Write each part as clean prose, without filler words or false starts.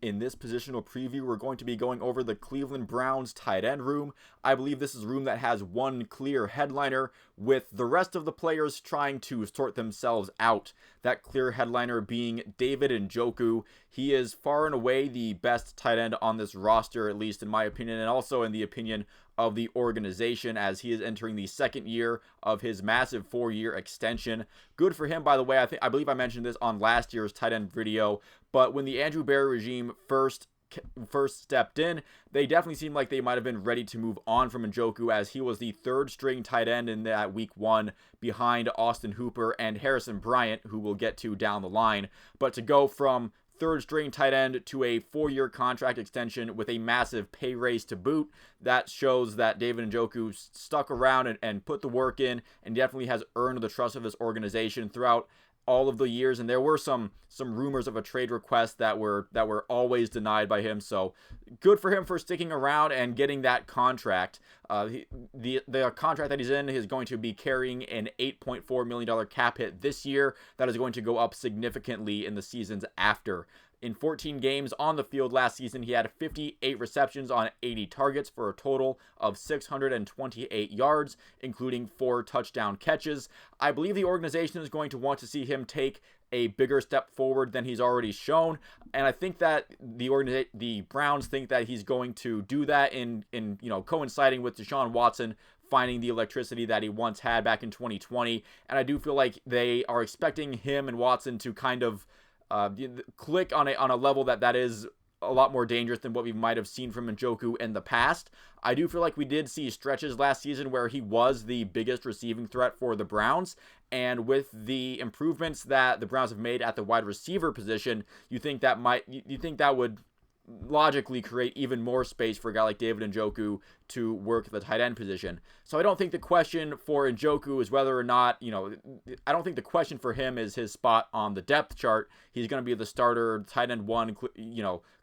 In this positional preview, we're going to be going over the Cleveland Browns tight end room. I believe this is a room that has one clear headliner, with the rest of the players trying to sort themselves out. That clear headliner being David Njoku. He is far and away the best tight end on this roster, at least in my opinion, and also in the opinion of the organization, as he is entering the second year of his massive 4-year extension. Good for him, by the way. I believe I mentioned this on last year's tight end video, but when the Andrew Berry regime first stepped in, they definitely seemed like they might have been ready to move on from Njoku, as he was the third string tight end in that week 1 behind Austin Hooper and Harrison Bryant, who we'll get to down the line. But to go from third string tight end to a 4-year contract extension with a massive pay raise to boot, that shows that David Njoku stuck around and put the work in, and definitely has earned the trust of this organization throughout all of the years. And there were some rumors of a trade request that were always denied by him. So good for him for sticking around and getting that contract. The contract that he's in is going to be carrying an $8.4 million cap hit this year. That is going to go up significantly in the seasons after. In 14 games on the field last season, he had 58 receptions on 80 targets for a total of 628 yards, including 4 touchdown catches. I believe the organization is going to want to see him take a bigger step forward than he's already shown, and I think that the Browns think that he's going to do that in coinciding with Deshaun Watson finding the electricity that he once had back in 2020, and I do feel like they are expecting him and Watson to kind of click on a level that is a lot more dangerous than what we might have seen from Njoku in the past. I do feel like we did see stretches last season where he was the biggest receiving threat for the Browns, and with the improvements that the Browns have made at the wide receiver position, you think that would logically create even more space for a guy like David Njoku to work the tight end position. So I don't think the question for Njoku is whether or not, I don't think the question for him is his spot on the depth chart. He's going to be the starter, tight end 1,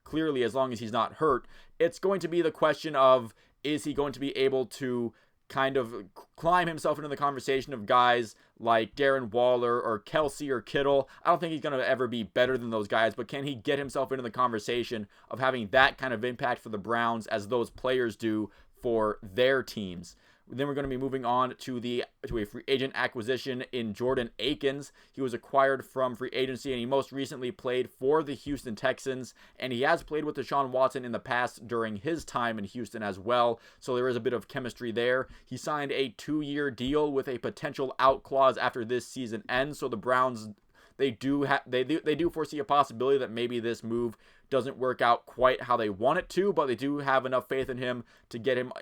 clearly, as long as he's not hurt. It's going to be the question of, is he going to be able to kind of climb himself into the conversation of guys like Darren Waller or Kelsey or Kittle. I don't think he's going to ever be better than those guys, but can he get himself into the conversation of having that kind of impact for the Browns as those players do for their teams? Then we're going to be moving on to a free agent acquisition in Jordan Akins. He was acquired from free agency, and he most recently played for the Houston Texans, and he has played with Deshaun Watson in the past during his time in Houston as well, so there is a bit of chemistry there. He signed a 2-year deal with a potential out clause after this season ends, so the Browns, they do foresee a possibility that maybe this move doesn't work out quite how they want it to, but they do have enough faith in him to get him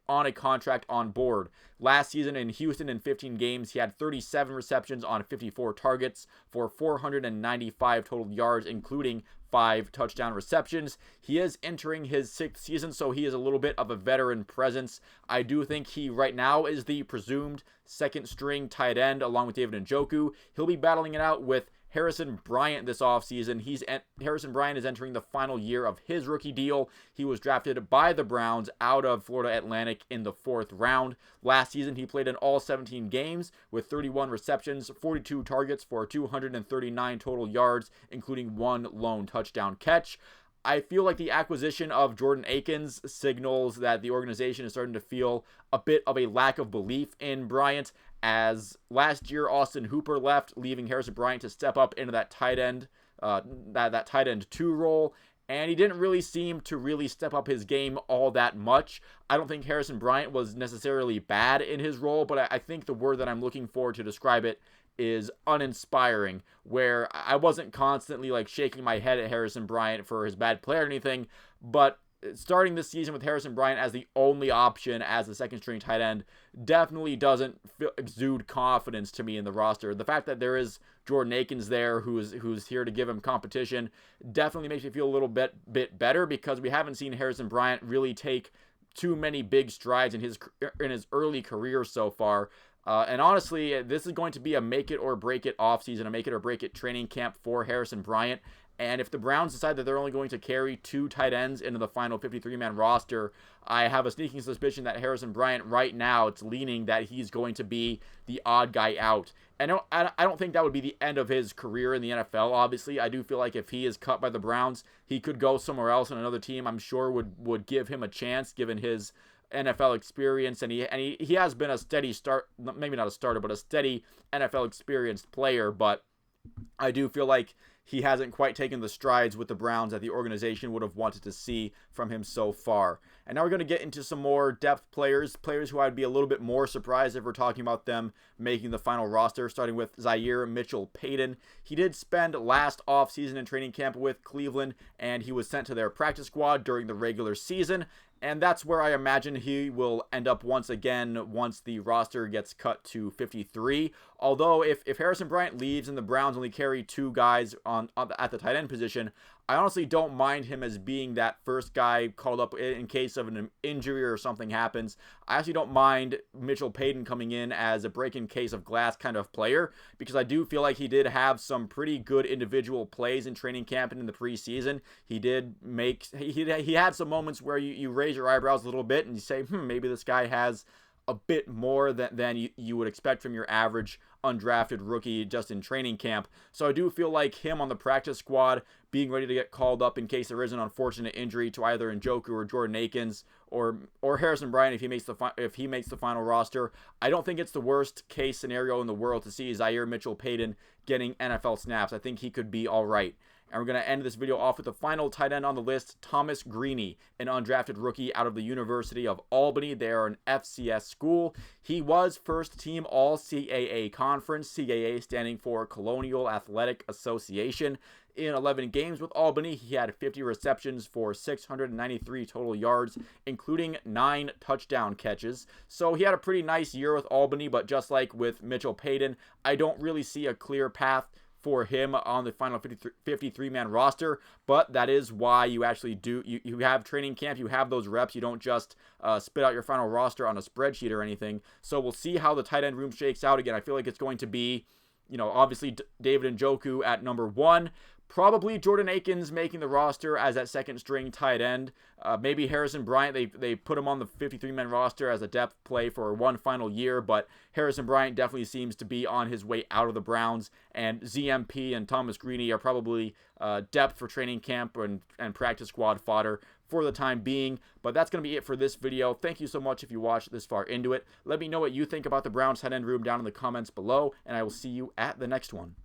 on a contract on board. Last season in Houston, in 15 games, he had 37 receptions on 54 targets for 495 total yards, including 5 touchdown receptions. He is entering his 6th season, so he is a little bit of a veteran presence. I do think he right now is the presumed second string tight end along with David Njoku. He'll be battling it out with Harrison Bryant this offseason. Harrison Bryant is entering the final year of his rookie deal. He was drafted by the Browns out of Florida Atlantic in the 4th round. Last season, he played in all 17 games with 31 receptions, 42 targets for 239 total yards, including 1 lone touchdown catch. I feel like the acquisition of Jordan Akins signals that the organization is starting to feel a bit of a lack of belief in Bryant, as last year Austin Hooper left, leaving Harrison Bryant to step up into that tight end, that tight end 2 role, and he didn't really seem to really step up his game all that much. I don't think Harrison Bryant was necessarily bad in his role, but I think the word that I'm looking for to describe it is uninspiring, where I wasn't constantly shaking my head at Harrison Bryant for his bad play or anything, but starting this season with Harrison Bryant as the only option as the second string tight end definitely doesn't exude confidence to me in the roster. The fact that there is Jordan Akins there who's here to give him competition definitely makes me feel a little bit better, because we haven't seen Harrison Bryant really take too many big strides in his early career so far. And honestly, this is going to be a make it or break it offseason, a make it or break it training camp for Harrison Bryant, And if the Browns decide that they're only going to carry 2 tight ends into the final 53-man roster, I have a sneaking suspicion that Harrison Bryant right now, it's leaning that he's going to be the odd guy out. And I don't think that would be the end of his career in the NFL, obviously. I do feel like if he is cut by the Browns, he could go somewhere else, and another team I'm sure would give him a chance given his NFL experience, and he has been a steady start, maybe not a starter, but a steady NFL experienced player. But I do feel like he hasn't quite taken the strides with the Browns that the organization would have wanted to see from him so far. And now we're going to get into some more depth players who I'd be a little bit more surprised if we're talking about them making the final roster, starting with Zaire Mitchell-Paden. He did spend last offseason in training camp with Cleveland, and he was sent to their practice squad during the regular season. And that's where I imagine he will end up once again once the roster gets cut to 53. Although if Harrison Bryant leaves and the Browns only carry 2 guys at the tight end position, I honestly don't mind him as being that first guy called up in case of an injury or something happens. I actually don't mind Mitchell-Paden coming in as a break-in case of glass kind of player, because I do feel like he did have some pretty good individual plays in training camp and in the preseason. He had some moments where you raise your eyebrows a little bit and you say, maybe this guy has a bit more than you would expect from your average undrafted rookie just in training camp. So I do feel like him on the practice squad being ready to get called up in case there is an unfortunate injury to either Njoku or Jordan Akins or Harrison Bryant if he makes the final roster. I don't think it's the worst case scenario in the world to see Zaire Mitchell-Paden getting NFL snaps. I think he could be all right. And we're going to end this video off with the final tight end on the list, Thomas Greaney, an undrafted rookie out of the University of Albany. They are an FCS school. He was first team All-CAA Conference, CAA standing for Colonial Athletic Association. In 11 games with Albany, he had 50 receptions for 693 total yards, including 9 touchdown catches. So he had a pretty nice year with Albany, but just like with Mitchell-Paden, I don't really see a clear path for him on the final 53-man roster, but that is why you actually you have training camp, you have those reps, you don't just spit out your final roster on a spreadsheet or anything. So we'll see how the tight end room shakes out. Again, I feel like it's going to be, obviously David Njoku at number 1, probably Jordan Akins making the roster as that second string tight end. Maybe Harrison Bryant, they put him on the 53-man roster as a depth play for one final year, but Harrison Bryant definitely seems to be on his way out of the Browns, and ZMP and Thomas Greaney are probably depth for training camp and practice squad fodder for the time being. But that's going to be it for this video. Thank you so much if you watched this far into it. Let me know what you think about the Browns tight end room down in the comments below, and I will see you at the next one.